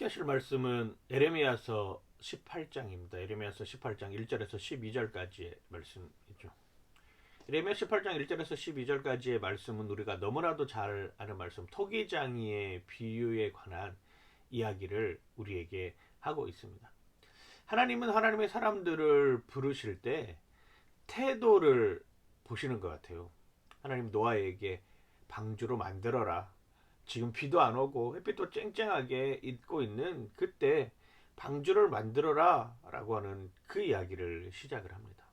함께 하실 말씀은 에레미야서 18장입니다. 에레미야서 18장 1절에서 12절까지의 말씀이죠. 에레미야 18장 1절에서 12절까지의 말씀은 우리가 너무나도 잘 아는 말씀, 토기장이의 비유에 관한 이야기를 우리에게 하고 있습니다. 하나님은 하나님의 사람들을 부르실 때 태도를 보시는 것 같아요. 하나님 노아에게 방주로 만들어라. 지금 비도 안 오고 햇빛도 쨍쨍하게 있고 있는 그때 방주를 만들어라 라고 하는 그 이야기를 시작을 합니다.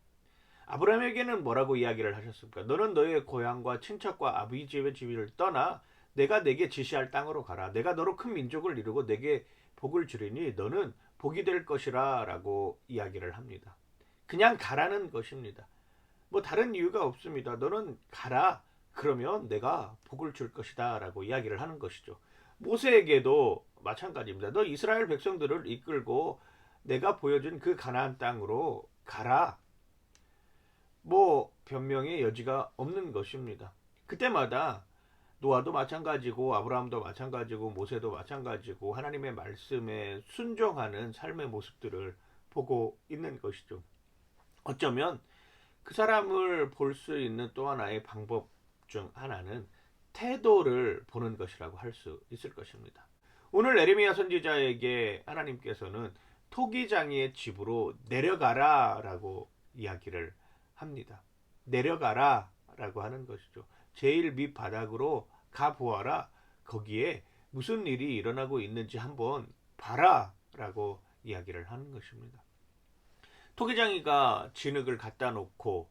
아브라함에게는 뭐라고 이야기를 하셨습니까? 너는 너의 고향과 친척과 아비집의 집을 떠나 내가 내게 지시할 땅으로 가라. 내가 너로 큰 민족을 이루고 내게 복을 주리니 너는 복이 될 것이라 라고 이야기를 합니다. 그냥 가라는 것입니다. 뭐 다른 이유가 없습니다. 너는 가라. 그러면 내가 복을 줄 것이다 라고 이야기를 하는 것이죠. 모세에게도 마찬가지입니다. 너 이스라엘 백성들을 이끌고 내가 보여준 그 가나안 땅으로 가라. 뭐 변명의 여지가 없는 것입니다. 그때마다 노아도 마찬가지고 아브라함도 마찬가지고 모세도 마찬가지고 하나님의 말씀에 순종하는 삶의 모습들을 보고 있는 것이죠. 어쩌면 그 사람을 볼 수 있는 또 하나의 방법 중 하나는 태도를 보는 것이라고 할 수 있을 것입니다. 오늘 에레미야 선지자에게 하나님께서는 토기장이의 집으로 내려가라 라고 이야기를 합니다. 내려가라 라고 하는 것이죠. 제일 밑바닥으로 가보아라. 거기에 무슨 일이 일어나고 있는지 한번 봐라 라고 이야기를 하는 것입니다. 토기장이가 진흙을 갖다 놓고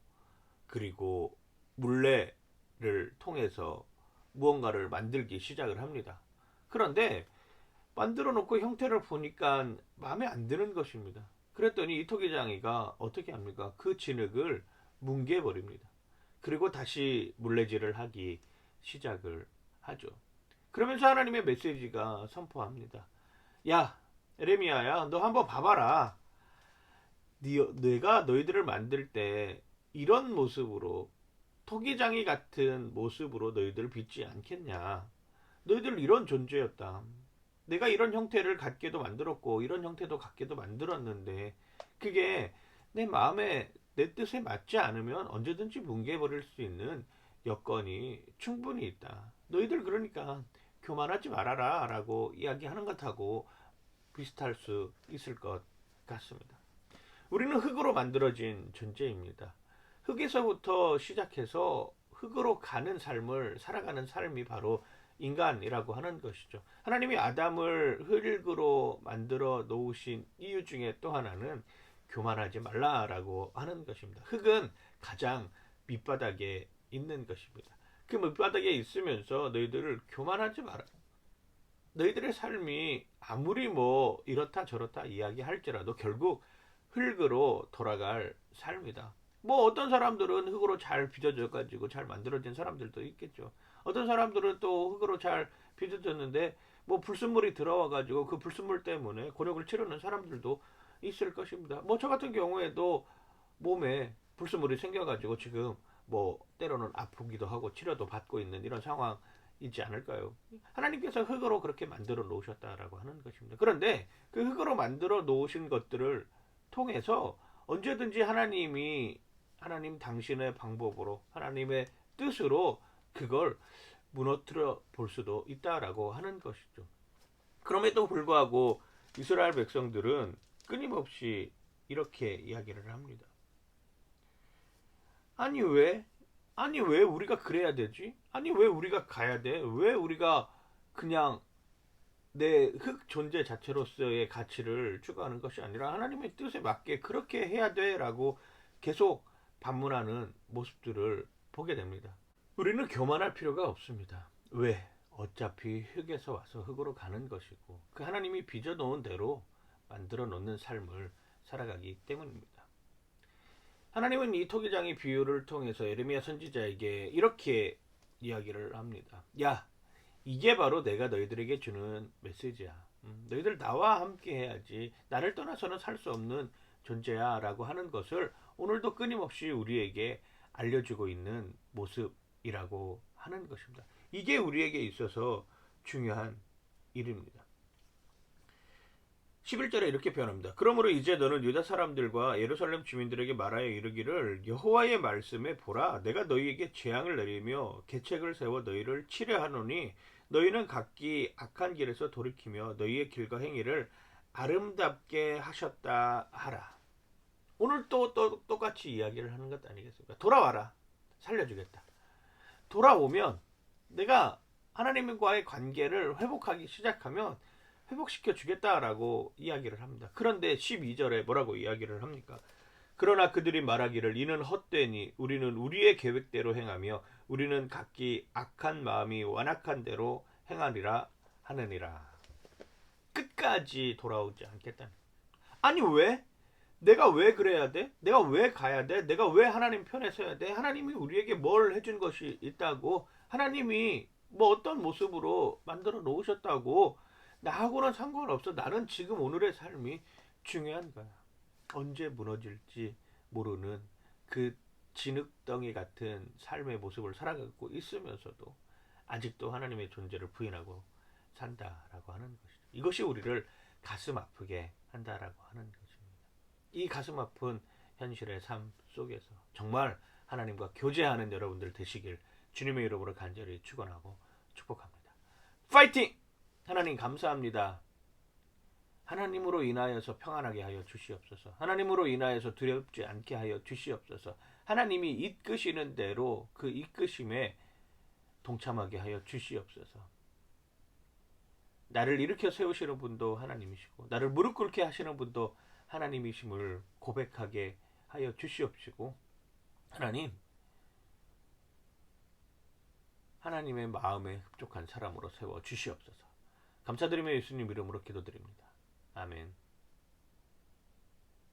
그리고 물레를 통해서 무언가를 만들기 시작을 합니다. 그런데 만들어 놓고 형태를 보니까 마음에 안 드는 것입니다. 그랬더니 이 토기장이가 어떻게 합니까? 그 진흙을 뭉개버립니다. 그리고 다시 물레질을 하기 시작을 하죠. 그러면서 하나님의 메시지가 선포합니다. 야, 에레미야야, 너 한번 봐봐라. 내가 너희들을 만들 때 이런 모습으로 토기장이 같은 모습으로 너희들을 빚지 않겠냐. 너희들 이런 존재였다. 내가 이런 형태를 갖게도 만들었고 이런 형태도 갖게도 만들었는데 그게 내 마음에 내 뜻에 맞지 않으면 언제든지 뭉개버릴 수 있는 여건이 충분히 있다. 너희들 그러니까 교만하지 말아라 라고 이야기하는 것하고 비슷할 수 있을 것 같습니다. 우리는 흙으로 만들어진 존재입니다. 흙에서부터 시작해서 흙으로 가는 삶을 살아가는 삶이 바로 인간이라고 하는 것이죠. 하나님이 아담을 흙으로 만들어 놓으신 이유 중에 또 하나는 교만하지 말라라고 하는 것입니다. 흙은 가장 밑바닥에 있는 것입니다. 그 밑바닥에 있으면서 너희들을 교만하지 마라. 너희들의 삶이 아무리 뭐 이렇다 저렇다 이야기할지라도 결국 흙으로 돌아갈 삶이다. 뭐 어떤 사람들은 흙으로 잘 빚어져 가지고 잘 만들어진 사람들도 있겠죠. 어떤 사람들은 또 흙으로 잘 빚어졌는데 뭐 불순물이 들어와 가지고 그 불순물 때문에 곤욕을 치르는 사람들도 있을 것입니다. 뭐 저 같은 경우에도 몸에 불순물이 생겨 가지고 지금 뭐 때로는 아프기도 하고 치료도 받고 있는 이런 상황이지 않을까요? 하나님께서 흙으로 그렇게 만들어 놓으셨다라고 하는 것입니다. 그런데 그 흙으로 만들어 놓으신 것들을 통해서 언제든지 하나님 당신의 방법으로 하나님의 뜻으로 그걸 무너뜨려 볼 수도 있다라고 하는 것이죠. 그럼에도 불구하고 이스라엘 백성들은 끊임없이 이렇게 이야기를 합니다. 아니 왜? 아니 왜 우리가 그래야 되지? 아니 왜 우리가 가야 돼? 왜 우리가 그냥 내 흙 존재 자체로서의 가치를 추구하는 것이 아니라 하나님의 뜻에 맞게 그렇게 해야 돼라고 계속 반문하는 모습들을 보게 됩니다. 우리는 교만할 필요가 없습니다. 왜? 어차피 흙에서 와서 흙으로 가는 것이고 그 하나님이 빚어놓은 대로 만들어 놓는 삶을 살아가기 때문입니다. 하나님은 이 토기장의 비유를 통해서 에레미야 선지자에게 이렇게 이야기를 합니다. 야, 이게 바로 내가 너희들에게 주는 메시지야. 너희들 나와 함께 해야지. 나를 떠나서는 살 수 없는 존재야 라고 하는 것을 오늘도 끊임없이 우리에게 알려주고 있는 모습이라고 하는 것입니다. 이게 우리에게 있어서 중요한 일입니다. 11절에 이렇게 표현합니다. 그러므로 이제 너는 유다 사람들과 예루살렘 주민들에게 말하여 이르기를 여호와의 말씀에 보라 내가 너희에게 재앙을 내리며 계책을 세워 너희를 치려 하노니 너희는 각기 악한 길에서 돌이키며 너희의 길과 행위를 아름답게 하셨다 하라. 오늘 또 똑같이 이야기를 하는 것 아니겠습니까? 돌아와라. 살려주겠다. 돌아오면 내가 하나님과의 관계를 회복하기 시작하면 회복시켜 주겠다라고 이야기를 합니다. 그런데 12절에 뭐라고 이야기를 합니까? 그러나 그들이 말하기를 이는 헛되니 우리는 우리의 계획대로 행하며 우리는 각기 악한 마음이 완악한 대로 행하리라 하느니라. 끝까지 돌아오지 않겠다는. 아니 왜? 내가 왜 그래야 돼? 내가 왜 가야 돼? 내가 왜 하나님 편에 서야 돼? 하나님이 우리에게 뭘 해준 것이 있다고? 하나님이 뭐 어떤 모습으로 만들어 놓으셨다고? 나하고는 상관없어. 나는 지금 오늘의 삶이 중요한 거야. 언제 무너질지 모르는 그 진흙덩이 같은 삶의 모습을 살아가고 있으면서도 아직도 하나님의 존재를 부인하고 산다라고 하는 것이죠. 이것이 우리를 가슴 아프게 한다라고 하는 것입니다. 이 가슴 아픈 현실의 삶 속에서 정말 하나님과 교제하는 여러분들 되시길 주님의 이름으로 간절히 축원하고 축복합니다. 파이팅! 하나님 감사합니다. 하나님으로 인하여서 평안하게 하여 주시옵소서. 하나님으로 인하여서 두렵지 않게 하여 주시옵소서. 하나님이 이끄시는 대로 그 이끄심에 동참하게 하여 주시옵소서. 나를 일으켜 세우시는 분도 하나님이시고 나를 무릎 꿇게 하시는 분도 하나님이심을 고백하게 하여 주시옵시고 하나님의 마음에 흡족한 사람으로 세워 주시옵소서. 감사드리며 예수님 이름으로 기도드립니다. 아멘.